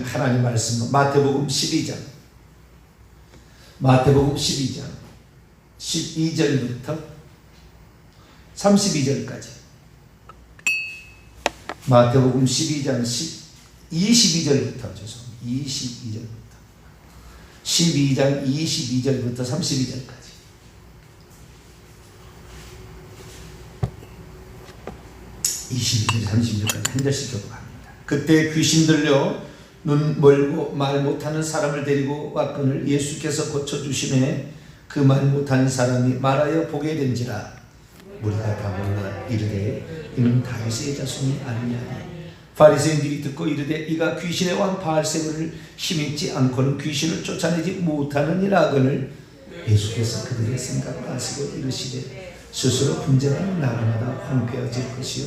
하나님 말씀은 마태복음 12장 12절부터 32절까지, 마태복음 12장 22절부터 12장 22절부터 32절까지. 한 절씩 교독합니다. 그때 귀신 들려 눈 멀고 말 못하는 사람을 데리고 왔거늘 예수께서 고쳐주심에 그 말 못하는 사람이 말하여 보게 된지라. 우리가 다 몰라 이르되 이는 다윗의 자손이 아니냐니. 바리새인들이 듣고 이르되 이가 귀신의 왕 바알세불을 힘입지 않고는 귀신을 쫓아내지 못하느니라 하거늘 예수께서 그들의 생각을 아시고 이르시되 스스로 분쟁하는 나라마다 황폐해질 것이요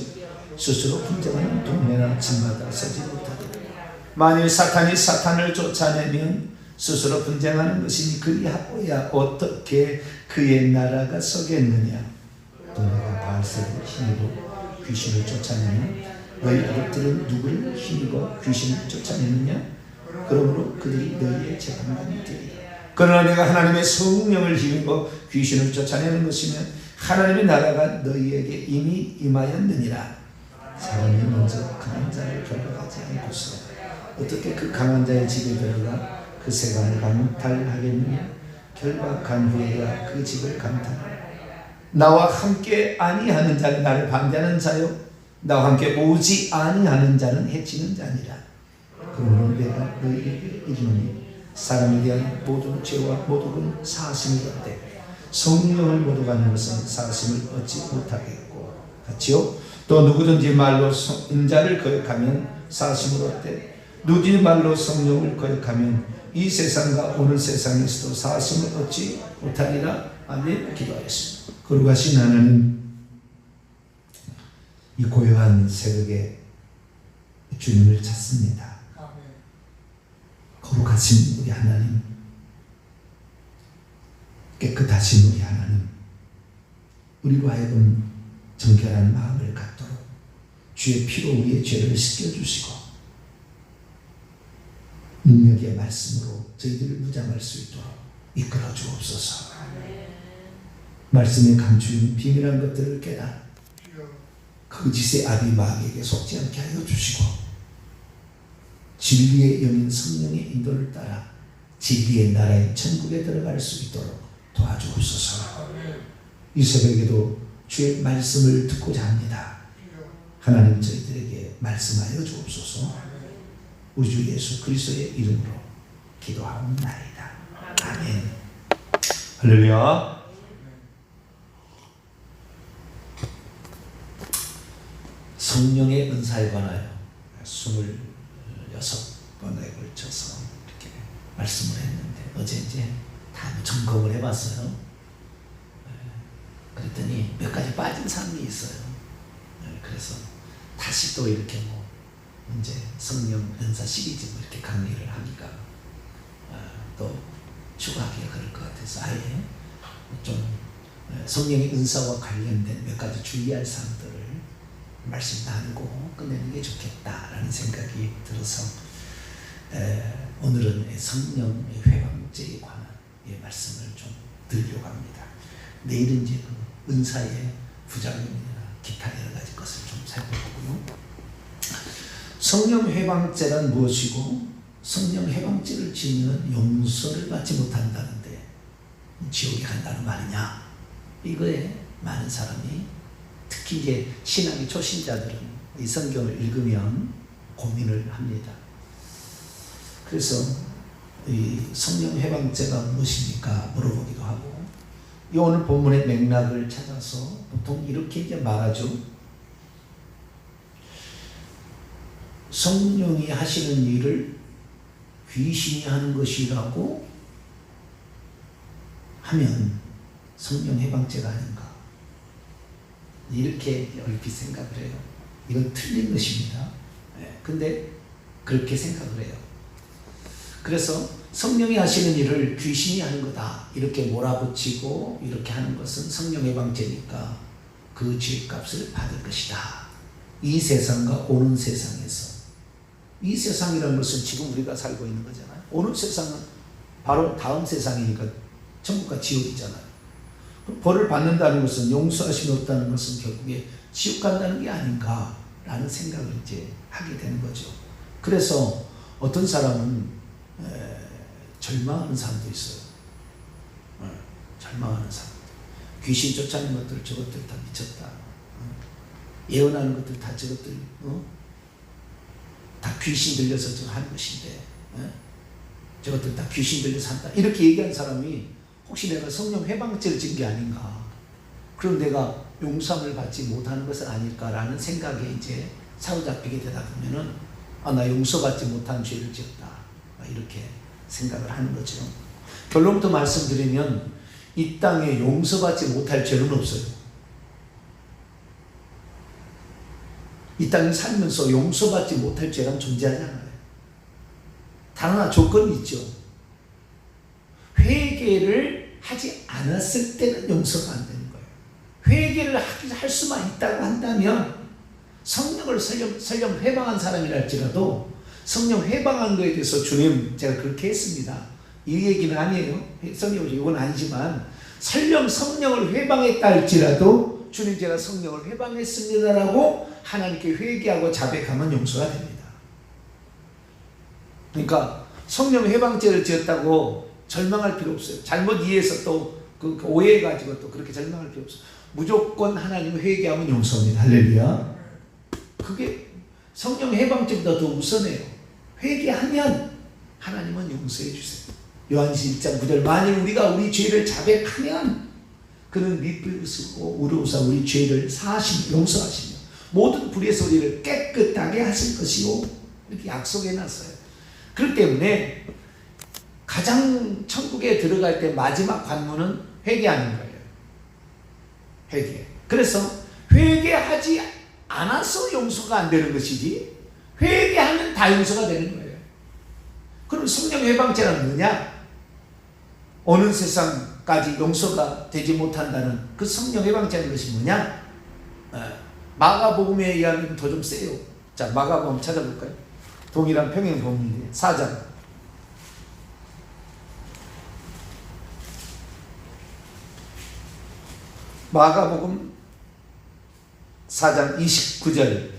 스스로 분쟁하는 동네나 집마다 서지 못하리라. 만일 사탄이 사탄을 쫓아내면 스스로 분쟁하는 것이니 그리하고야 어떻게 그의 나라가 서겠느냐. 또 내가 바알세불을 힘입어 귀신을 쫓아내면 너희 아들들은 누구를 힘입어 귀신을 쫓아내느냐. 그러므로 그들이 너희의 재판관이 되리라. 그러나 내가 하나님의 성령을 힘입어 귀신을 쫓아내는 것이면 하나님의 나라가 너희에게 이미 임하였느니라. 사람이 먼저 강한 자를 결박하지 않고서 어떻게 그 강한 자의 집에 들어가 그 세간을 강탈하겠느냐. 결박한 후에야 그 집을 강탈하라. 나와 함께 아니하는 자는 나를 반대하는 자요 나와 함께 오지 아니하는 자는 해치는 자니라. 그러므로 내가 너희에게 이르노니 사람에 대한 모든 죄와 모독은 사하심을 얻되 성령을 모독하는 것은 사하심을 얻지 못하겠고 같이요. 또 누구든지 말로 인자를 거역하면 사하심을 얻되 누구든지 말로 성령을 거역하면 이 세상과 오는 세상에서도 사하심을 얻지 못하리라. 아멘. 기도하겠습니다. 거룩하신 하나님, 이 고요한 새벽에 주님을 찾습니다. 거룩하신 우리 하나님, 깨끗하신 우리 하나님, 우리로 하여금 정결한 마음을 갖도록 주의 피로 우리의 죄를 씻겨주시고 능력의 말씀으로 저희들을 무장할 수 있도록 이끌어 주옵소서. 말씀에 감추인 비밀한 것들을 깨달아 거짓의 아비 마귀에게 속지 않게 하여 주시고 진리의 영인 성령의 인도를 따라 진리의 나라의 천국에 들어갈 수 있도록 도와주옵소서. 이 새벽에도 주의 말씀을 듣고자 합니다. 하나님 저희들에게 말씀하여 주옵소서. 우리 주 예수 그리스도의 이름으로 기도하옵나이다. 아멘. 할렐루야. 성령의 은사에 관하여 26번에 걸쳐서 이렇게 말씀을 했는데 어제 이제 다 점검을 해봤어요. 그랬더니 몇 가지 빠진 사항이 있어요. 그래서 다시 또 이렇게 이제 성령 은사 시리즈 이렇게 강의를 하기가 또 추가하기가 그럴 것 같아서 아예 좀 성령의 은사와 관련된 몇 가지 주의할 사항들을 말씀 나누고 끝내는 게 좋겠다라는 생각이 들어서 오늘은 성령의 회방제에 관한 말씀을 좀 드리려고 합니다. 내일은 이제 그 은사의 부작용이나 기타 여러 가지 것을 좀 살펴보고요. 성령 회방죄란 무엇이고 성령 회방죄를 지으면 용서를 받지 못한다는데 지옥에 간다는 말이냐. 이거에 많은 사람이 특히 이제 신앙의 초신자들은 이 성경을 읽으면 고민을 합니다. 그래서 이 성령 회방죄가 무엇입니까 물어보기도 하고 이 오늘 본문의 맥락을 찾아서 보통 이렇게 이제 말하죠. 성령이 하시는 일을 귀신이 하는 것이라고 하면 성령 해방죄가 아닌가 이렇게 얼핏 생각을 해요. 이건 틀린 것입니다. 근데 그렇게 생각을 해요. 그래서 성령이 하시는 일을 귀신이 하는 거다 이렇게 몰아붙이고 이렇게 하는 것은 성령 해방죄니까 그 죄값을 받을 것이다. 이 세상과 오는 세상에서 이 세상이라는 것은 지금 우리가 살고 있는 거잖아요. 오는 세상은 바로 다음 세상이니까 천국과 지옥이잖아요. 벌을 받는다는 것은, 용서하심이 없다는 것은 결국에 지옥 간다는 게 아닌가라는 생각을 이제 하게 되는 거죠. 그래서 어떤 사람은 절망하는 사람도 있어요. 절망하는 사람. 귀신 쫓아내는 것들, 저것들 다 미쳤다. 예언하는 것들 다 저것들, 다 귀신 들려서 지금 하는 것인데, 저것들 다 귀신 들려서 한다. 이렇게 얘기한 사람이 혹시 내가 성령 회방죄를 진 게 아닌가, 그럼 내가 용서함을 받지 못하는 것은 아닐까라는 생각에 이제 사로잡히게 되다 보면은, 나 용서받지 못한 죄를 지었다, 이렇게 생각을 하는 거죠. 결론부터 말씀드리면 이 땅에 용서받지 못할 죄는 없어요. 이 땅에 살면서 용서받지 못할 죄란 존재하지 않아요. 단 하나 조건이 있죠. 회개를 하지 않았을 때는 용서가 안 되는 거예요. 회개를 할 수만 있다고 한다면, 성령을 설령 회방한 사람이랄지라도 성령 회방한 거에 대해서 주님 제가 그렇게 했습니다, 이 얘기는 아니에요. 성령을 이건 아니지만, 설령 성령을 회방했다 할지라도 주님 제가 성령을 회방했습니다라고 하나님께 회개하고 자백하면 용서가 됩니다. 그러니까 성령 회방죄를 지었다고 절망할 필요 없어요. 잘못 이해해서 또 그 오해해가지고 또 그렇게 절망할 필요 없어요. 무조건 하나님 회개하면 용서합니다. 할렐루야. 그게 성령 회방죄보다 더 우선해요. 회개하면 하나님은 용서해 주세요. 요한시 1장 9절, 만일 우리가 우리 죄를 자백하면 그는 미쁘시고 의로우사 우리 죄를 사하시며 용서하시며 모든 불의에서 우리를 깨끗하게 하실 것이요, 이렇게 약속해 놨어요. 그렇기 때문에 가장 천국에 들어갈 때 마지막 관문은 회개하는 거예요. 회개. 그래서 회개하지 않아서 용서가 안 되는 것이지, 회개하면 다 용서가 되는 거예요. 그럼 성령 회방죄는 뭐냐? 어느 세상까지 용서가 되지 못한다는 그 성령 회방죄는 것이 뭐냐? 마가복음에 의하면 더 좀 세요. 자, 마가복음 찾아볼까요? 동일한 평행복음인데 4장. 마가복음 4장 29절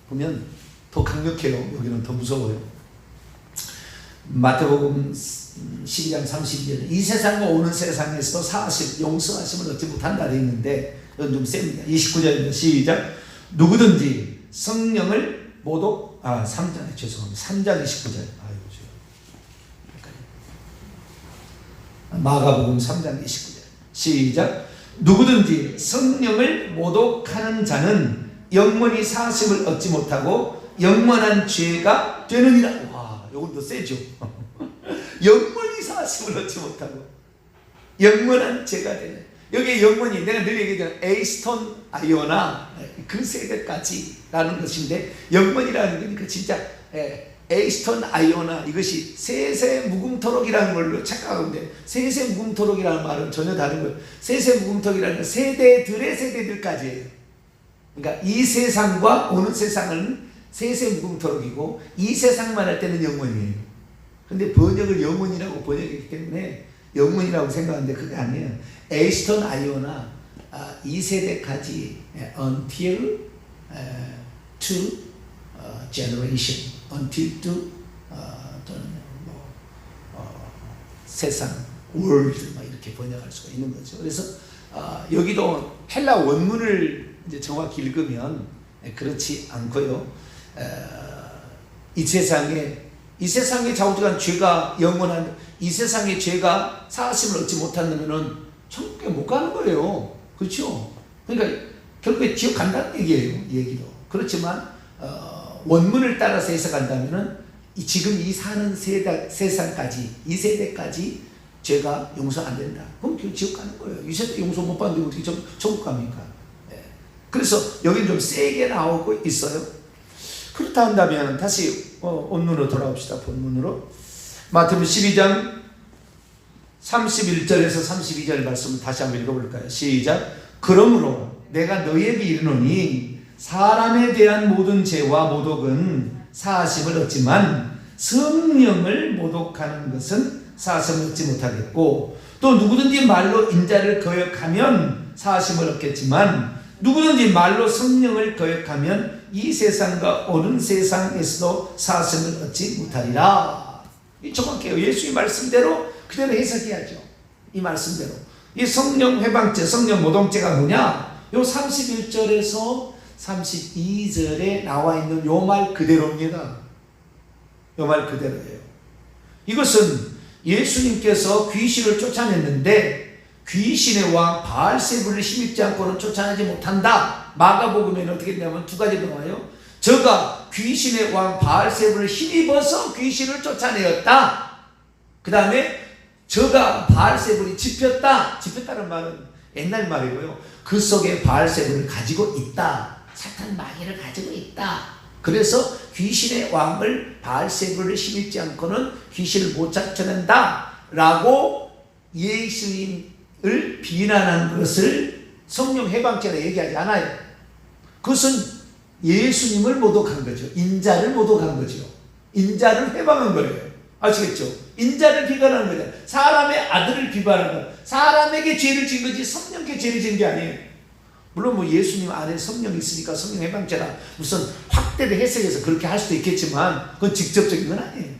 보면 더 강력해요. 여기는 더 무서워요. 마태복음 12장 32절, 이 세상과 오는 세상에서도 사하심, 용서하심을 얻지 못한다 되어 있는데, 이건 좀 셉니다. 29절입니다. 시작. 누구든지 성령을 모독, 3장, 죄송합니다. 3장 29절. 마가복음 3장 29절. 시작. 누구든지 성령을 모독하는 자는 영원히 사하심을 얻지 못하고 영원한 죄가 되느니라. 와, 요건 더 세죠. 영원히 사하심을 얻지 못하고 영원한 죄가 되는. 여기 영원히, 내가 늘 얘기했잖아요. 에이스톤 아이오나 그 세대까지라는 것인데, 영원이라는 거니까 진짜 에이스톤 아이오나, 이것이 세세 무궁토록이라는 걸로 착각하면 돼요. 세세 무궁토록이라는 말은 전혀 다른 거예요. 세세 무궁토록이라는 건 세대들의 세대들까지예요. 그러니까 이 세상과 오는 세상은 세세 무궁토록이고, 이 세상만 할 때는 영원이에요. 근데 번역을 영원이라고 번역했기 때문에 영원이라고 생각하는데 그게 아니에요. 에이스톤 아이오나 2세대까지 until to generation, until to 세상, world 이렇게 번역할 수가 있는 거죠. 그래서 여기도 헬라 원문을 이제 정확히 읽으면 그렇지 않고요. 이 세상에 자우지간 죄가 영원한, 이 세상의 죄가 사하심을 얻지 못한다면은 천국에 못 가는 거예요. 그렇죠? 그러니까 결국에 지옥 간다는 얘기예요. 이 얘기도. 그렇지만 원문을 따라서 해석한다면은 지금 이 사는 세상까지, 이 세대까지 죄가 용서 안 된다. 그럼 지옥 가는 거예요. 이 세대 용서 못 받는데 어떻게 천국 갑니까? 그래서 여기는 좀 세게 나오고 있어요. 그렇다 한다면 다시 본문으로 돌아옵시다. 본문으로 마태복음 12장 31절에서 32절 말씀을 다시 한번 읽어볼까요? 시작. 그러므로 내가 너희에게 이르노니 사람에 대한 모든 죄와 모독은 사하심을 얻지만 성령을 모독하는 것은 사하심을 얻지 못하겠고, 또 누구든지 말로 인자를 거역하면 사하심을 얻겠지만 누구든지 말로 성령을 거역하면 이 세상과 오는 세상에서도 사하심을 얻지 못하리라. 이 정확해요. 예수의 말씀대로 그대로 해석해야죠. 이 말씀대로. 이 성령 회방죄, 성령 모독죄가 뭐냐? 요 31절에서 32절에 나와 있는 요 말 그대로입니다. 요 말 그대로예요. 이것은 예수님께서 귀신을 쫓아냈는데 귀신의 왕 바알세불을 힘입지 않고는 쫓아내지 못한다. 마가복음에는 어떻게 되냐면 두 가지가 나와요. 저가 귀신의 왕 바알세불을 힘입어서 귀신을 쫓아내었다. 그 다음에 저가 바알세불이 짚였다. 짚였다는 말은 옛날 말이고요. 그 속에 바알세불을 가지고 있다. 사탄 마귀를 가지고 있다. 그래서 귀신의 왕을 바알세불을 힘입지 않고는 귀신을 못 쫓아낸다 라고 예수님을 비난한 것을 성령 해방죄라 얘기하지 않아요. 그것은 예수님을 모독한 거죠. 인자를 모독한 거죠. 인자를 해방한 거예요. 아시겠죠? 인자를 비관한 거죠. 사람의 아들을 비관한 거예요. 사람에게 죄를 진 거지 성령께 죄를 진 게 아니에요. 물론 뭐 예수님 안에 성령이 있으니까 성령 해방죄라 무슨 확대를 해석해서 그렇게 할 수도 있겠지만 그건 직접적인 건 아니에요.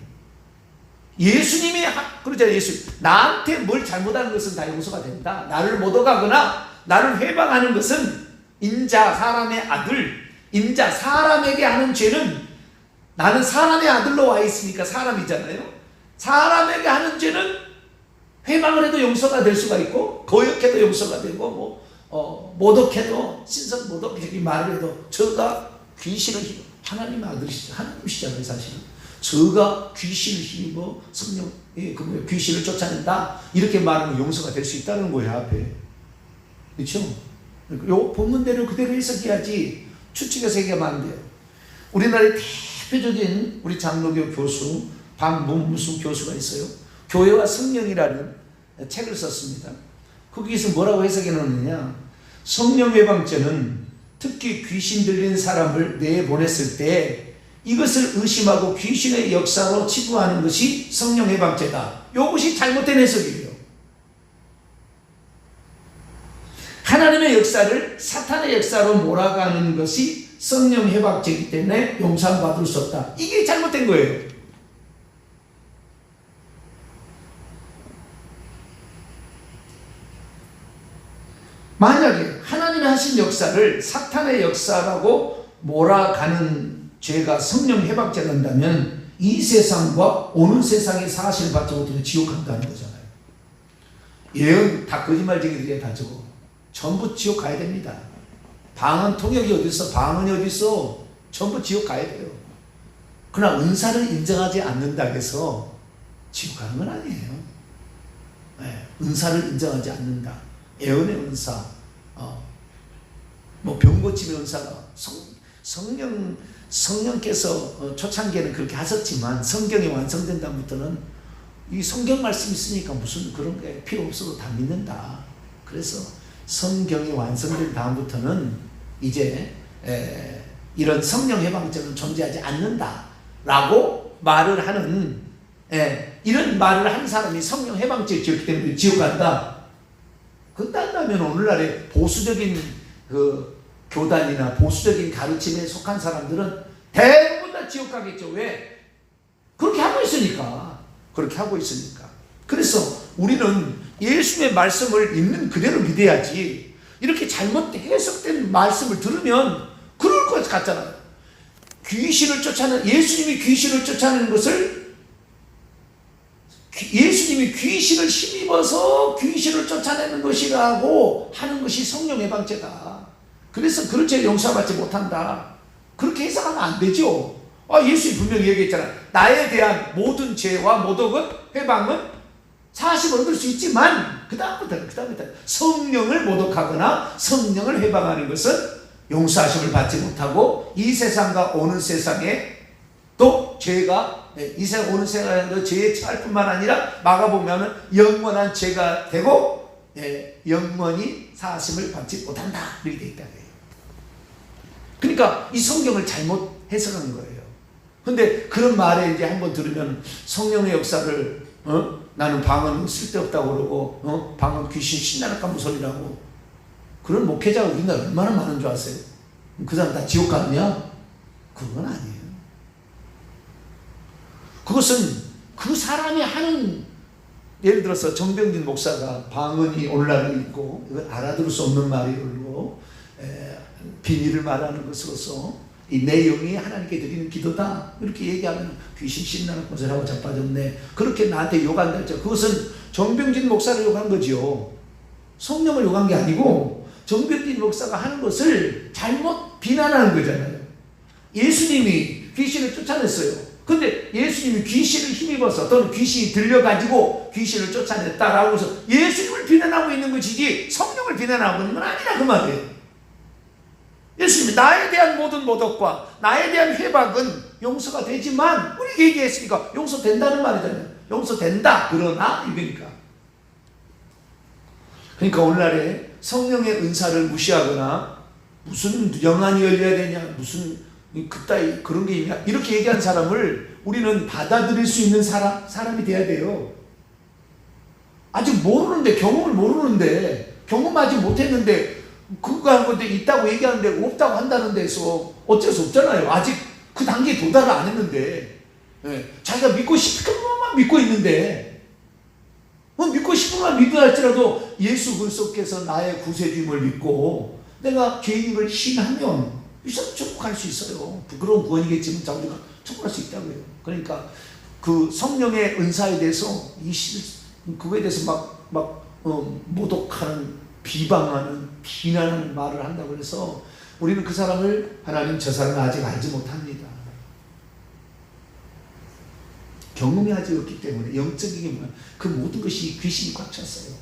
예수님이 그러잖아요. 예수 나한테 뭘 잘못하는 것은 다 용서가 된다. 나를 모독하거나 나를 해방하는 것은 인자 사람의 아들, 인자 사람에게 하는 죄는 나는 사람의 아들로 와 있으니까 사람이잖아요. 사람에게 하는 죄는 회방을 해도 용서가 될 수가 있고 거역해도 용서가 되고 모독해도 신성 모독적인 말을 해도 저가 귀신을 하나님의 아들이시죠. 하나님이시잖아요. 사실은 저가 귀신을 힘입어 성령 귀신을 쫓아낸다 이렇게 말하면 용서가 될 수 있다는 거예요. 앞에 그렇죠? 요 본문대로 그대로 해석해야지 추측해서 얘기하면 안 돼요. 우리나라의 대표적인 우리 장로교 교수 박문무수 교수가 있어요. 교회와 성령이라는 책을 썼습니다. 거기서 뭐라고 해석해 놓느냐? 성령 해방죄는 특히 귀신 들린 사람을 내보냈을 때 이것을 의심하고 귀신의 역사로 치부하는 것이 성령 해방죄다. 이것이 잘못된 해석이에요. 하나님의 역사를 사탄의 역사로 몰아가는 것이 성령 해방죄이기 때문에 용서받을 수 없다. 이게 잘못된 거예요. 만약에 하나님이 하신 역사를 사탄의 역사라고 몰아가는 죄가 성령 해방죄가 된다면 이 세상과 오는 세상의 사실을 받지 못하면 지옥 간다는 거잖아요. 예언 다 거짓말쟁이들이야. 다 저거 전부 지옥 가야 됩니다. 방언 통역이 어디 있어? 방언이 어디 있어? 전부 지옥 가야 돼요. 그러나 은사를 인정하지 않는다 해서 지옥 가는 건 아니에요. 네, 은사를 인정하지 않는다. 예언의 은사, 뭐 병 고침의 은사가 성령께서 초창기에는 그렇게 하셨지만 성경이 완성된 다음부터는 이 성경 말씀 있으니까 무슨 그런 게 필요 없어도 다 믿는다. 그래서 성경이 완성된 다음부터는 이제 이런 성령 해방죄는 존재하지 않는다라고 말을 하는 이런 말을 한 사람이 성령 해방죄를 지었기 때문에 지옥 간다. 그딴다면 오늘날의 보수적인 그 교단이나 보수적인 가르침에 속한 사람들은 대부분 다 지옥 가겠죠. 왜? 그렇게 하고 있으니까. 그렇게 하고 있으니까. 그래서 우리는 예수님의 말씀을 있는 그대로 믿어야지. 이렇게 잘못 해석된 말씀을 들으면 그럴 것 같잖아요. 귀신을 쫓아내는, 예수님이 귀신을 쫓아내는 것을 예수님이 귀신을 힘입어서 귀신을 쫓아내는 것이라고 하는 것이 성령 해방죄다. 그래서 그런 죄를 용서받지 못한다. 그렇게 해석하면 안 되죠. 예수님이 분명히 얘기했잖아요. 나에 대한 모든 죄와 모독은 해방은 사실을 얻을 수 있지만 그 다음부터 성령을 모독하거나 성령을 해방하는 것은 용서하심을 받지 못하고 이 세상과 오는 세상에 또 죄가 이 세상 오는 세상에 죄에 처할 뿐만 아니라 마가복음에는 영원한 죄가 되고 영원히 사하심을 받지 못한다 이렇게 되어 있다. 그러니까 이 성경을 잘못 해석한 거예요. 근데 그런 말에 이제 한번 들으면 성령의 역사를 나는 방언은 쓸데없다고 그러고 방언 귀신 신나니까 무소리라고. 그런 목회자가 우리나라에 얼마나 많은 줄 아세요? 그 사람 다 지옥 가느냐? 그건 아니에요. 그것은 그 사람이 하는, 예를 들어서 정병진 목사가 방언이 오늘날 있고 이걸 알아들을 수 없는 말이고 비밀을 말하는 것으로서 이 내용이 하나님께 드리는 기도다 이렇게 얘기하면 귀신 신나는 것을 하고 자빠졌네 그렇게 나한테 욕한다 했죠. 그것은 정병진 목사를 욕한 거지요. 성령을 욕한 게 아니고 정병진 목사가 하는 것을 잘못 비난하는 거잖아요. 예수님이 귀신을 쫓아냈어요. 근데 예수님이 귀신을 힘입어서 또는 귀신이 들려가지고 귀신을 쫓아냈다라고 해서 예수님을 비난하고 있는 것이지 성령을 비난하고 있는 건 아니라 그 말이에요. 예수님이 나에 대한 모든 모독과 나에 대한 회박은 용서가 되지만 우리 얘기했으니까 용서된다는 말이잖아요. 용서된다 그러나 이거니까. 그러니까 오늘날에 성령의 은사를 무시하거나 무슨 영안이 열려야 되냐 무슨 그따위 그런 게 있냐 이렇게 얘기한 사람을 우리는 받아들일 수 있는 사람이 돼야 돼요. 아직 모르는데 경험을 모르는데 경험하지 못했는데 그거 한 건데 있다고 얘기하는데 없다고 한다는 데서 어쩔 수 없잖아요. 아직 그 단계에 도달을 안 했는데 자기가 믿고 싶은 것만 믿고 있는데 믿고 싶은 것만 믿어 할지라도 예수 그리스도께서 나의 구세주임을 믿고 내가 죄인임을 신하면 이 사람 천국할 수 있어요. 부끄러운 구원이겠지만 자 우리가 천국할 수 있다고요. 그러니까 그 성령의 은사에 대해서 그거에 대해서 모독하는 비방하는 비난하는 말을 한다고 해서 우리는 그 사람을 하나님 저 사람을 아직 알지 못합니다. 경험이 아직 없기 때문에 영적인 그 모든 것이 귀신이 꽉 찼어요.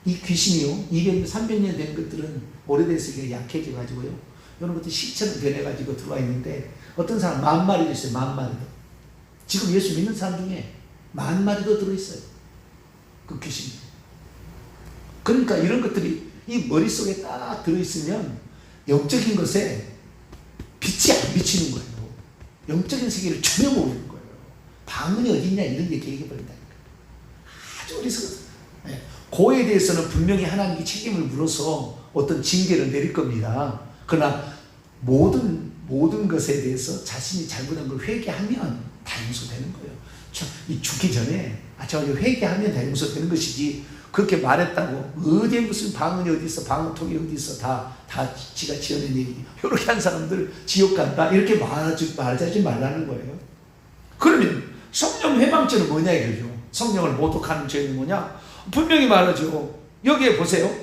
이 귀신이요 200년 300년 된 것들은 오래돼서 이게 약해져 가지고요 이런 것들 시체는 변해가지고 들어와 있는데 어떤 사람 10,000마리도 있어요. 10,000마리도. 지금 예수 믿는 사람 중에 10,000마리도 들어있어요. 그 귀신이. 그러니까 이런 것들이 이 머릿속에 딱 들어있으면 영적인 것에 빛이 안 비치는 거예요. 영적인 세계를 전혀 모르는 거예요. 방언이 어딨냐 이런 얘기 얘기해버린다니까. 아주 어리석어요. 그거에 대해서는 분명히 하나님께 책임을 물어서 어떤 징계를 내릴 겁니다. 그러나 모든 것에 대해서 자신이 잘못한 걸 회개하면 다 용서되는 거예요. 이 죽기 전에 저 회개하면 다 용서되는 것이지 그렇게 말했다고 어디에 무슨 방언이 어디 있어 방언통이 어디 있어 다 지가 지어낸 얘기 이렇게 한 사람들 지옥 간다 이렇게 말하지 말라는 거예요. 그러면 성령 회방죄는 뭐냐 이거죠. 성령을 모독하는 죄는 뭐냐 분명히 말하죠. 여기에 보세요.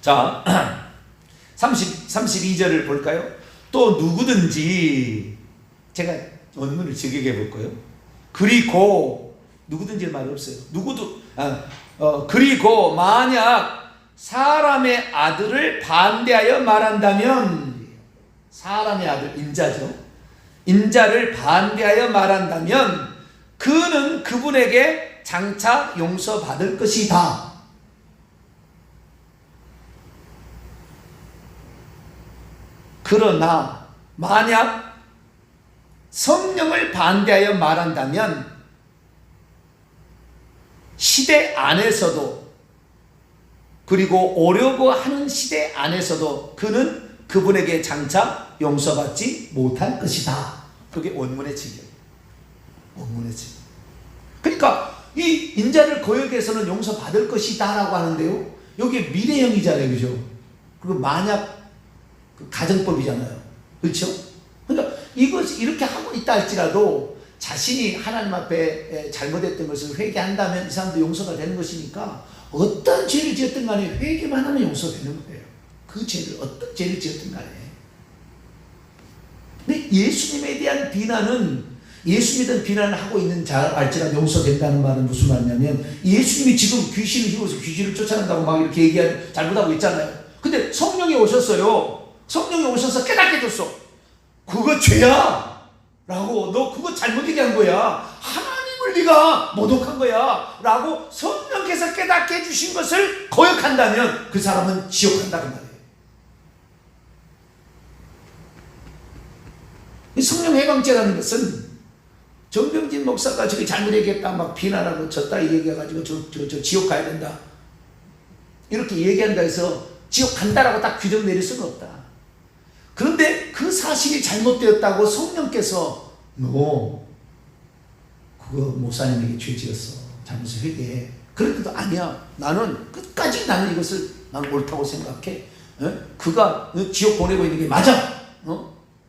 자 32절을 볼까요? 또 누구든지 제가 원문을 직역해 볼 거예요. 그리고 누구든지 말 없어요. 그리고 만약 사람의 아들을 반대하여 말한다면 사람의 아들 인자죠. 인자를 반대하여 말한다면 그는 그분에게 장차 용서받을 것이다. 그러나 만약 성령을 반대하여 말한다면 시대 안에서도 그리고 오려고 하는 시대 안에서도 그는 그분에게 장차 용서받지 못할 것이다. 그게 원문의 책이에요. 원문의 책. 그러니까 이 인자를 거역해서는 용서받을 것이다 라고 하는데요. 여기 미래형이잖아요. 그죠? 그리고 만약 가정법이잖아요. 그렇죠? 그러니까 이것이 이렇게 하고 있다 할지라도 자신이 하나님 앞에 잘못했던 것을 회개한다면 이 사람도 용서가 되는 것이니까 어떤 죄를 지었든 간에 회개만 하면 용서되는 거예요. 그 죄를 어떤 죄를 지었든 간에. 근데 예수님에 대한 비난은 예수 믿은 비난을 하고 있는 자 알지라 용서된다는 말은 무슨 말이냐면 예수님이 지금 귀신을 힘으로써 귀신을 쫓아낸다고 막 이렇게 잘못하고 있잖아요. 근데 성령이 오셨어요. 성령이 오셔서 깨닫게 해줬어. 그거 죄야 라고 너 그거 잘못 얘기한 거야. 하나님을 네가 모독한 거야 라고 성령께서 깨닫게 해주신 것을 거역한다면 그 사람은 지옥 간다 그 말이에요. 이 성령 해방죄라는 것은 정병진 목사가 저기 잘못 얘기했다 막 비난하고 졌다 얘기해가지고 저 지옥 가야 된다 이렇게 얘기한다 해서 지옥 간다라고 딱 규정 내릴 수는 없다. 그런데 그 사실이 잘못되었다고 성령께서 너 그거 목사님에게 죄 지었어 잘못해서 회개해. 그런데도 아니야 나는 끝까지 나는 이것을 나는 옳다고 생각해. 그가 지옥 보내고 있는 게 맞아.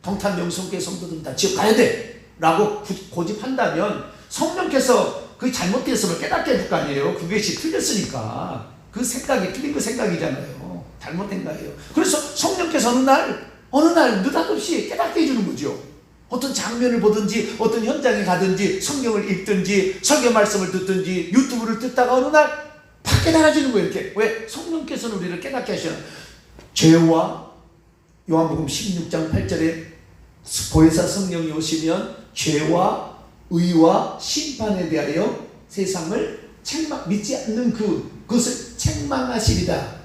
동탄 명성교회 성도들은 다 지옥 가야 돼 라고 고집한다면 성령께서 그게 잘못되었음을 깨닫게 해줄 거 아니에요. 그것이 틀렸으니까. 그 생각이 틀린 그 생각이잖아요. 잘못된 거예요. 그래서 성령께서 어느 날 느닷없이 깨닫게 해주는 거죠. 어떤 장면을 보든지 어떤 현장에 가든지 성경을 읽든지 설교 말씀을 듣든지 유튜브를 듣다가 어느 날 팍 깨달아지는 거예요. 이렇게. 왜? 성령께서는 우리를 깨닫게 하셔요. 죄와 요한복음 16장 8절에 보혜사 성령이 오시면 죄와 의와 심판에 대하여 세상을 믿지 않는 그것을 책망하시리다.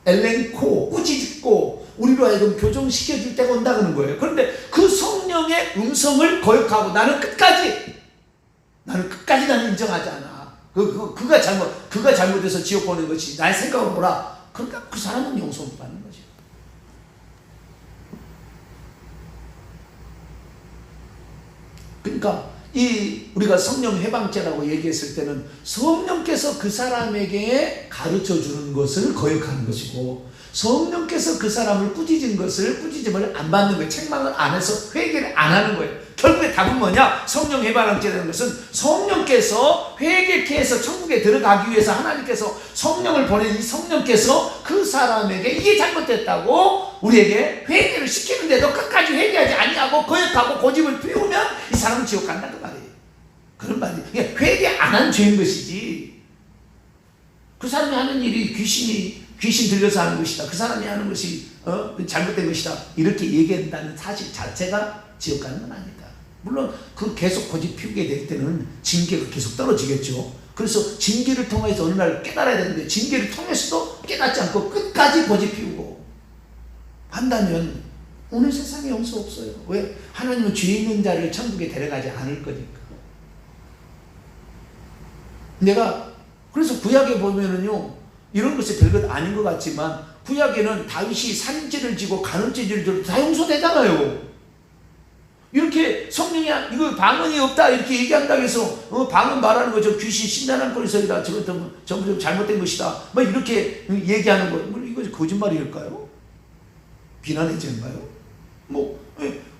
엘렌코 꾸짖고 우리로 하여금 교정시켜줄 때가 온다는 거예요. 그런데 그 성령의 음성을 거역하고 나는 끝까지 나는 인정하지 않아. 그가 잘못해서 지옥 보낸 것이 나의 생각으로 보라. 그러니까 그 사람은 용서 못 받는 거죠. 그러니까 우리가 성령 해방죄라고 얘기했을 때는 성령께서 그 사람에게 가르쳐 주는 것을 거역하는 것이고 성령께서 그 사람을 꾸짖음을 안 받는 거예요. 책망을 안 해서 회개를 안 하는 거예요. 결국에 답은 뭐냐? 성령 해방죄라는 것은 성령께서 회개케 해서 천국에 들어가기 위해서 하나님께서 성령을 보낸 이 성령께서 그 사람에게 이게 잘못됐다고 우리에게 회개를 시키는데도 끝까지 회개하지 아니하고 거역하고 고집을 피우면 이 사람은 지옥 간다는 말이에요. 그런 말이에요. 회개 안 한 죄인 것이지 그 사람이 하는 일이 귀신 들려서 하는 것이다. 그 사람이 하는 것이 잘못된 것이다. 이렇게 얘기한다는 사실 자체가 지옥 가는 건 아니다. 물론 그 계속 고집 피우게 될 때는 징계가 계속 떨어지겠죠. 그래서 징계를 통해서 어느 날 깨달아야 되는데 징계를 통해서도 깨닫지 않고 끝까지 고집 피우고 한다면 오늘 세상에 용서 없어요. 왜? 하나님은 죄 있는 자를 천국에 데려가지 않을 거니까. 그래서 구약에 보면은요 이런 것이 별것 아닌 것 같지만 구약에는 다윗이 살인죄를 지고 간음죄를 지고 다 용서되잖아요. 이렇게 성령이 이거 방언이 없다 이렇게 얘기한다고 해서 방언 말하는 거죠. 귀신 신난한 거리 소리다. 저것도 전부 잘못된 것이다. 막 이렇게 얘기하는 거. 이거 거짓말일까요? 비난의 죄인가요?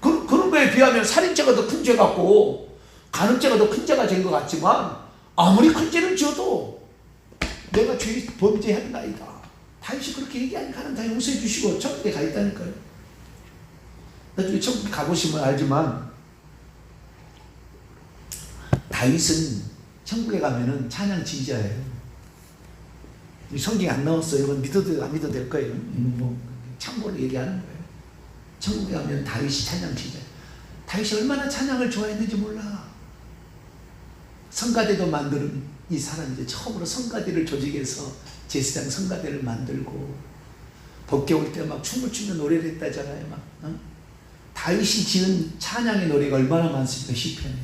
그런 거에 비하면 살인죄가 더 큰 죄 같고 간음죄가 더 큰 죄가 된 것 같지만 아무리 큰 죄를 지어도 내가 범죄한 나이다. 다윗이 그렇게 얘기하니까 하나님 다 용서해 주시고 천국에 가 있다니까요. 나중에 천국에 가보시면 알지만 다윗은 천국에 가면은 찬양 지휘자예요. 성경에 안 나왔어요. 이건 믿어도 안 믿어도 될 거예요. 참고로 얘기하는 거예요. 천국에 가면 다윗이 찬양 지휘자예요. 다윗이 얼마나 찬양을 좋아했는지 몰라. 성가대도 만드는 이 사람이 이제 처음으로 성가대를 조직해서 제사장 성가대를 만들고 법계 올 때 막 춤을 추며 노래를 했다잖아요. 다윗이 지은 찬양의 노래가 얼마나 많습니까? 시편에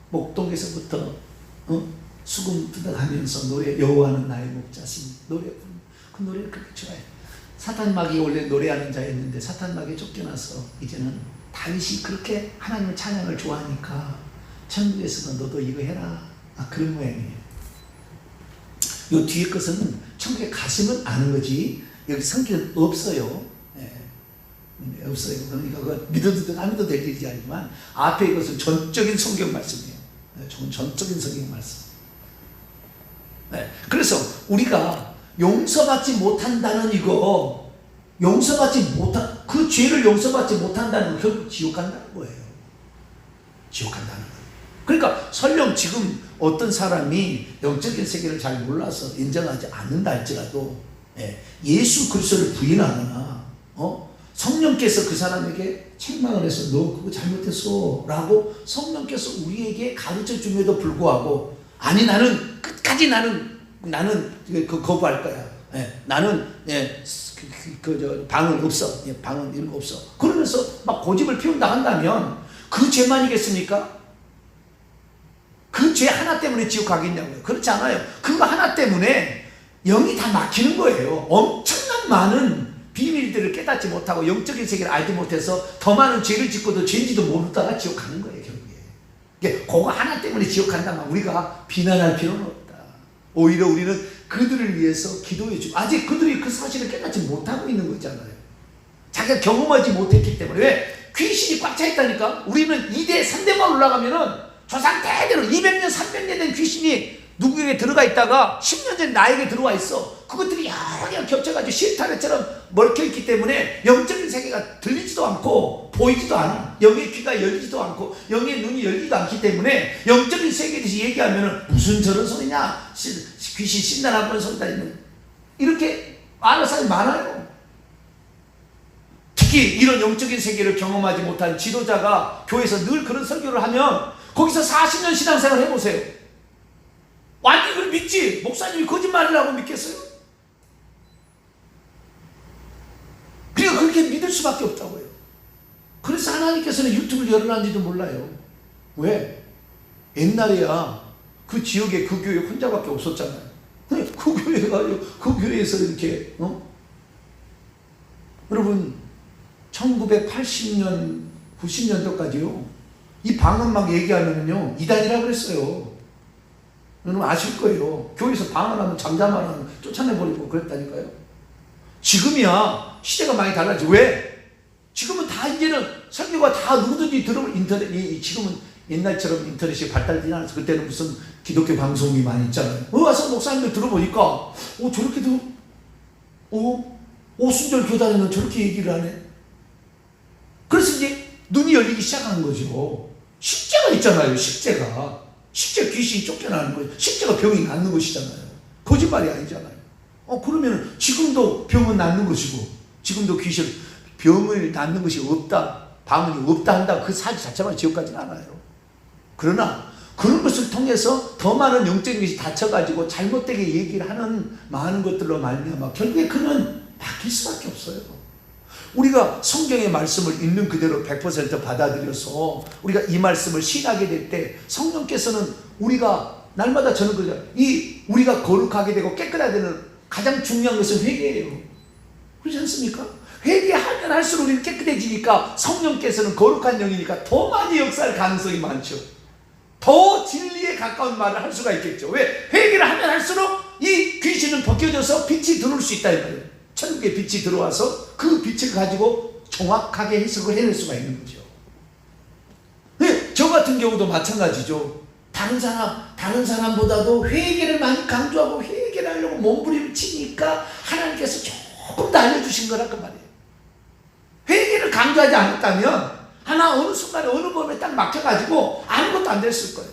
목동에서부터 수금 뜯어가면서 여호와는 나의 목자시니 그 노래를 그렇게 좋아해요. 사탄마귀 원래 노래하는 자였는데 사탄마귀에 쫓겨나서 이제는 다윗이 그렇게 하나님의 찬양을 좋아하니까 천국에서는 너도 이거 해라. 그런 모양이에요. 요 뒤에 것은 천국에 가시면 아는 거지 여기 성경은 없어요. 없어요. 그러니까 그거 믿어도 안 믿어도 될 일이지 아니지만 앞에 이것은 전적인 성경 말씀이에요. 전적인 성경 말씀. 그래서 우리가 용서받지 못한다는 그 죄를 용서받지 못한다는 건 결국 지옥 간다는 거예요. 지옥 간다는 거예요. 그러니까 설령 지금 어떤 사람이 영적인 세계를 잘 몰라서 인정하지 않는다 할지라도 예수 그리스도를 부인하거나 성령께서 그 사람에게 책망을 해서 너 그거 잘못했어 라고 성령께서 우리에게 가르쳐 줌에도 불구하고 아니 나는 끝까지 나는 거부할 거야. 나는 방은 없어. 방은 이런 거 없어. 그런 그러면서 막 고집을 피운다 한다면 그 죄만이겠습니까? 그 죄 하나 때문에 지옥 가겠냐고요? 그렇지 않아요. 그거 하나 때문에 영이 다 막히는 거예요. 엄청난 많은 비밀들을 깨닫지 못하고 영적인 세계를 알지 못해서 더 많은 죄를 짓고도 죄인지도 모르다가 지옥 가는 거예요, 결국에. 그거 하나 때문에 지옥 간다면 우리가 비난할 필요는 없다. 오히려 우리는 그들을 위해서 기도해주고, 아직 그들이 그 사실을 깨닫지 못하고 있는 거잖아요. 자기가 경험하지 못했기 때문에. 왜? 귀신이 꽉 차 있다니까. 우리는 2대 3대만 올라가면은 조상 대대로 200년 300년 된 귀신이 누구에게 들어가 있다가 10년 전에 나에게 들어와 있어. 그것들이 여러 개가 겹쳐가지고 실타래처럼 먹혀있기 때문에 영적인 세계가 들리지도 않고 보이지도 않아. 영의 귀가 열리지도 않고 영의 눈이 열리지도 않기 때문에 영적인 세계에 대해서 얘기하면 무슨 저런 소리냐, 귀신 신나는 소리다, 이렇게 말하는 사람이 많아요. 특히 이런 영적인 세계를 경험하지 못한 지도자가 교회에서 늘 그런 설교를 하면 거기서 40년 신앙생활 해보세요. 완전히 그걸 믿지. 목사님이 거짓말이라고 믿겠어요? 그러니까 그렇게 믿을 수밖에 없다고요. 그래서 하나님께서는 유튜브를 열어놨는지도 몰라요. 왜? 옛날에야 그 지역에 그 교회 혼자밖에 없었잖아요. 그 교회가, 그 교회에서 이렇게, 여러분, 1980년, 90년도까지요. 이 방언 막 얘기하면요, 이단이라고 그랬어요. 여러분 아실 거예요. 교회에서 방언하면 잠잠하면 쫓아내버리고 그랬다니까요. 지금이야 시대가 많이 달라지. 왜? 지금은 다 이제는 설교가 다 누구든지 들으면 인터넷, 지금은 옛날처럼 인터넷이 발달되지 않아서 그때는 무슨 기독교 방송이 많이 있잖아요. 와서 목사님들 들어보니까 저렇게도 오순절 교단에는 저렇게 얘기를 하네. 그래서 이제 눈이 열리기 시작하는 거죠. 십자가 있잖아요. 십자 귀신이 쫓겨나는 거예요. 십자가 병이 낫는 것이잖아요. 거짓말이 아니잖아요. 그러면 지금도 병은 낫는 것이고, 지금도 병을 낫는 것이 없다, 방언이 없다 한다, 그 사실 자체만 지옥 가지는 않아요. 그러나 그런 것을 통해서 더 많은 영적인 것이 닫혀가지고 잘못되게 얘기를 하는 많은 것들로 말미암아 결국에 그는 바뀔 수밖에 없어요. 우리가 성경의 말씀을 있는 그대로 100% 받아들여서 우리가 이 말씀을 신하게 될 때 성령께서는 우리가 날마다 저는 그러죠. 우리가 거룩하게 되고 깨끗하게 되는 가장 중요한 것은 회개예요. 그렇지 않습니까? 회개하면 할수록 우리는 깨끗해지니까 성령께서는 거룩한 영이니까 더 많이 역사할 가능성이 많죠. 더 진리에 가까운 말을 할 수가 있겠죠. 왜? 회개를 하면 할수록 이 귀신은 벗겨져서 빛이 들어올 수 있다 이 말이에요. 천국의 빛이 들어와서 그 빛을 가지고 정확하게 해석을 해낼 수가 있는 거죠. 네, 저 같은 경우도 마찬가지죠. 다른 사람보다도 회개를 많이 강조하고 회개를 하려고 몸부림을 치니까 하나님께서 조금 더 알려주신 거란 그 말이에요. 회개를 강조하지 않았다면 어느 순간에 어느 범에 딱 막혀가지고 아무것도 안 됐을 거예요.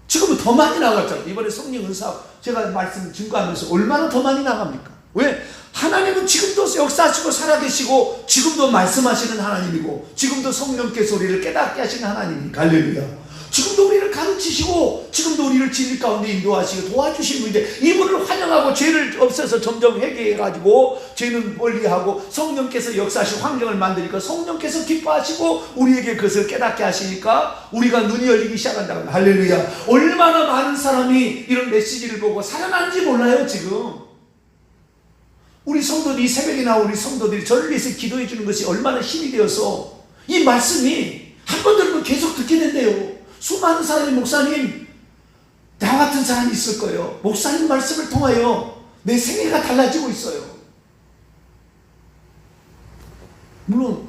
지금은 더 많이 나갔잖아요. 이번에 성령 은사 제가 말씀 증거하면서 얼마나 더 많이 나갑니까? 왜? 하나님은 지금도 역사하시고 살아계시고 지금도 말씀하시는 하나님이고 지금도 성령께서 우리를 깨닫게 하시는 하나님이니까. 할렐루야. 지금도 우리를 가르치시고 지금도 우리를 진리 가운데 인도하시고 도와주시는 분인데 이분을 환영하고 죄를 없애서 점점 회개해가지고 죄는 멀리하고 성령께서 역사하시고 환경을 만드니까 성령께서 기뻐하시고 우리에게 그것을 깨닫게 하시니까 우리가 눈이 열리기 시작한다고. 할렐루야. 얼마나 많은 사람이 이런 메시지를 보고 살아나는지 몰라요. 지금 우리 성도들이 새벽에 나온 우리 성도들이 저를 위해서 기도해 주는 것이 얼마나 힘이 되어서 이 말씀이 한 번 들으면 계속 듣게 된대요. 수많은 사람이 목사님, 나 같은 사람이 있을 거예요. 목사님 말씀을 통하여 내 생애가 달라지고 있어요. 물론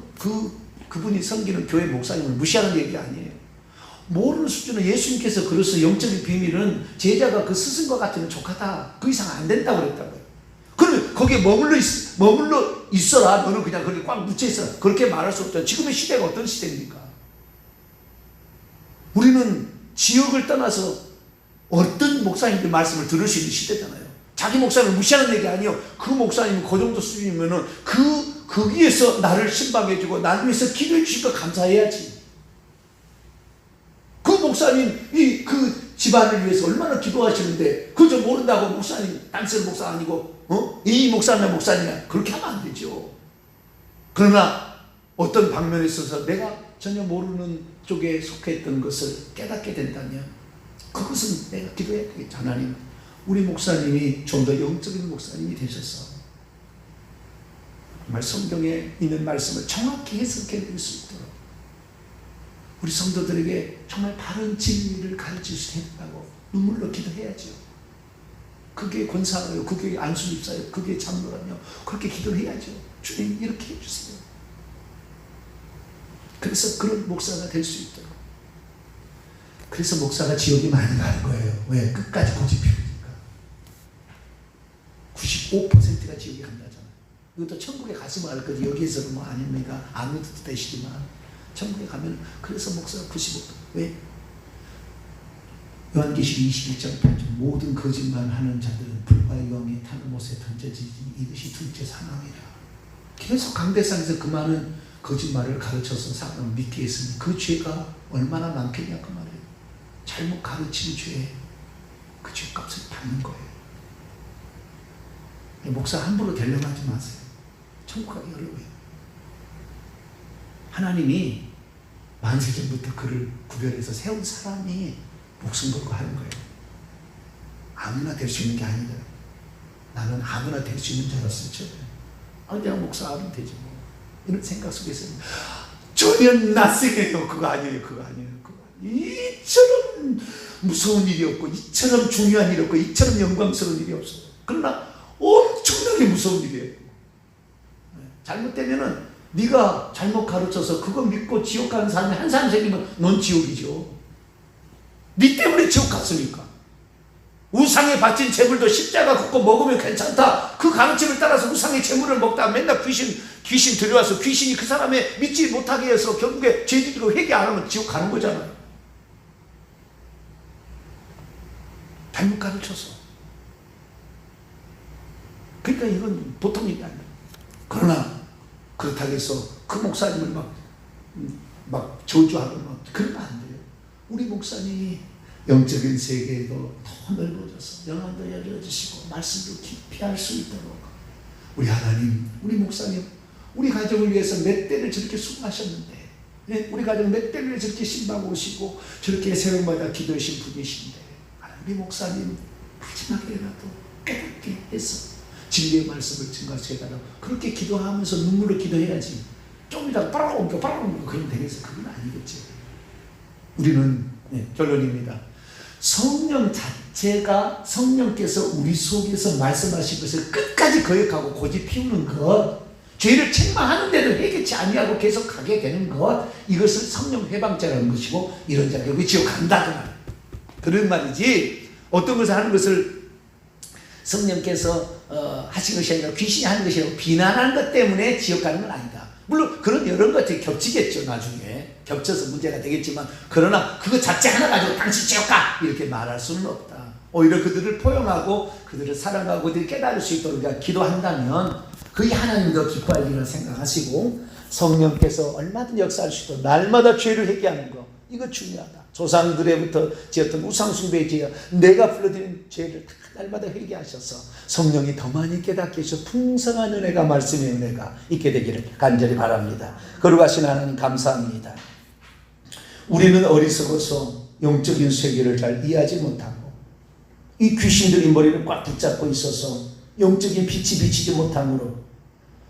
그분이 섬기는 교회 목사님을 무시하는 얘기 아니에요. 모르는 수준은 예수님께서 그래서 영적인 비밀은 제자가 그 스승과 같으면 족하다. 그 이상 안 된다고 그랬다고요. 그러면 거기에 머물러 있어라. 너는 그냥 거기 꽉 묻혀 있어라. 그렇게 말할 수 없다. 지금의 시대가 어떤 시대입니까? 우리는 지역을 떠나서 어떤 목사님들 말씀을 들을 수 있는 시대잖아요. 자기 목사님을 무시하는 얘기 아니에요. 그 목사님은 그 정도 수준이면은 거기에서 나를 신방해주고 나를 위해서 기도해 주시니까 감사해야지. 그 목사님 그 집안을 위해서 얼마나 기도하시는데 그저 모른다고 목사님 딴쓸 목사 아니고 이 목사님 목사님이야 그렇게 하면 안 되죠. 그러나 어떤 방면에 있어서 내가 전혀 모르는 쪽에 속해 있던 것을 깨닫게 된다면 그것은 내가 기도해야 되겠죠. 하나님, 우리 목사님이 좀 더 영적인 목사님이 되셔서 정말 성경에 있는 말씀을 정확히 해석해 낼 수 있도록 우리 성도들에게 정말 바른 진리를 가르칠 수 있다고 눈물로 기도해야죠. 그게 권사예요, 그게 안수입사예요, 그게 장로라며 그렇게 기도를 해야죠. 주님 이렇게 해주세요. 그래서 그런 목사가 될 수 있도록. 그래서 목사가 지옥에 많이 가는 거예요. 왜? 끝까지 고집 피우니까. 95%가 지옥에 간다잖아. 이것도 천국에 갔으면 알 거지. 여기에서는 뭐 아닙니까? 안 믿어도 되시지만 천국에 가면. 그래서 목사가 95%. 왜? 요한계시록 21장 8절 모든 거짓말하는 자들은 불과 유황에 타는 못에 던져지지 이것이 둘째 사망이라. 계속 강대상에서 그 많은 거짓말을 가르쳐서 사람을 믿게 했으니 그 죄가 얼마나 많겠냐 그 말이에요. 잘못 가르친 죄에 그 죄값을 받는 거예요. 목사 함부로 되려고 하지 마세요. 천국 가기 어려워요. 하나님이 만세전부터 그를 구별해서 세운 사람이 목숨 걸고 하는 거예요. 아무나 될 수 있는 게 아니다. 나는 아무나 될 수 있는 줄 알았어요. 처음에. 내가 목사 하면 되지 뭐. 이런 생각 속에서 전혀 낯설게요. 그거 아니에요. 그거 아니에요. 이처럼 무서운 일이 없고 이처럼 중요한 일이 없고 이처럼 영광스러운 일이 없어요. 그러나 엄청나게 무서운 일이에요. 잘못되면은 네가 잘못 가르쳐서 그거 믿고 지옥 가는 사람이 한 사람 생기면 넌 지옥이죠. 네 때문에 지옥 갔으니까. 우상에 바친 재물도 십자가 긋고 먹으면 괜찮다. 그 가르침을 따라서 우상의 재물을 먹다가 맨날 귀신 들여와서 귀신이 그 사람의 믿지 못하게 해서 결국에 죄짓고 회개 안 하면 지옥 가는 거잖아요. 잘못 가르쳐서. 그러니까 이건 보통 일이 아니에요. 그러나 그렇다고 해서 그 목사님을 막 저주하고 막 그러면 안 돼요. 우리 목사님이 영적인 세계에도 더 넓어져서 영안도 열려주시고 말씀도 깊이 할 수 있도록 우리 하나님, 우리 목사님, 우리 가정을 위해서 몇 대를 저렇게 수고하셨는데, 우리 가정 몇 대를 위해서 저렇게 신방 오시고 저렇게 새벽마다 기도하신 분이신데, 우리 목사님 마지막에라도 깨닫게 해서 진리의 말씀을 증거해달라고 그렇게 기도하면서 눈물로 기도해야지. 좀 이따가 빨아오니까 그러면 되겠어. 그건 아니겠지. 우리는 결론입니다. 성령 자체가 성령께서 우리 속에서 말씀하신 것을 끝까지 거역하고 고집 피우는 것, 죄를 책망하는데도 회개치 아니하고 계속 가게 되는 것, 이것을 성령 회방죄라는 것이고 이런 자가 결국 지옥 간다 그런 말이지. 어떤 것을 하는 것을 성령께서 하신 것이 아니라 귀신이 하는 것이 아니라 비난하는 것 때문에 지옥 가는 건 아니다. 물론 그런 여러 것들이 겹치겠죠. 나중에 겹쳐서 문제가 되겠지만, 그러나 그거 자체 하나 가지고 당신 지옥 가! 이렇게 말할 수는 없다. 오히려 그들을 포용하고 그들을 사랑하고 그들이 깨달을 수 있도록 우리가 기도한다면 그게 하나님도 기뻐할 일을 생각하시고 성령께서 얼마든지 역사할 수 있도록 날마다 죄를 회개하는 거, 이거 중요하다. 조상들에부터 지었던 우상숭배의 죄야 내가 불러드린 죄를 다 날마다 회개하셔서 성령이 더 많이 깨닫게 해서 풍성한 은혜가, 말씀의 은혜가 있게 되기를 간절히 바랍니다. 거룩하신 하나님 감사합니다. 우리는 어리석어서 영적인 세계를 잘 이해하지 못하고 이 귀신들이 머리를 꽉 붙잡고 있어서 영적인 빛이 비치지 못함으로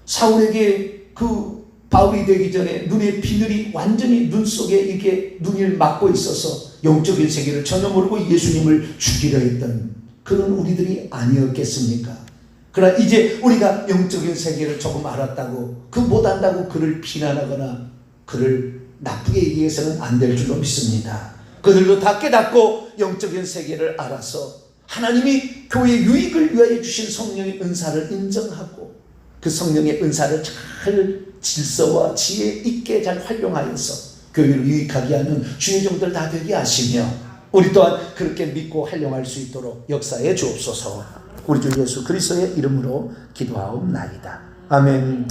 사울에게 그 바울이 되기 전에 눈의 비늘이 완전히 눈 속에 이렇게 눈을 막고 있어서 영적인 세계를 전혀 모르고 예수님을 죽이려 했던 그런 우리들이 아니었겠습니까? 그러나 이제 우리가 영적인 세계를 조금 알았다고 그 못한다고 그를 비난하거나 그를 나쁘게 얘기해서는 안 될 줄로 믿습니다. 그들도 다 깨닫고 영적인 세계를 알아서 하나님이 교회의 유익을 위하여 주신 성령의 은사를 인정하고 그 성령의 은사를 잘 질서와 지혜 있게 잘 활용하여서 교회를 유익하게 하는 주의 종들 다 되게 하시며 우리 또한 그렇게 믿고 활용할 수 있도록 역사해 주옵소서. 우리 주 예수 그리스도의 이름으로 기도하옵나이다. 아멘.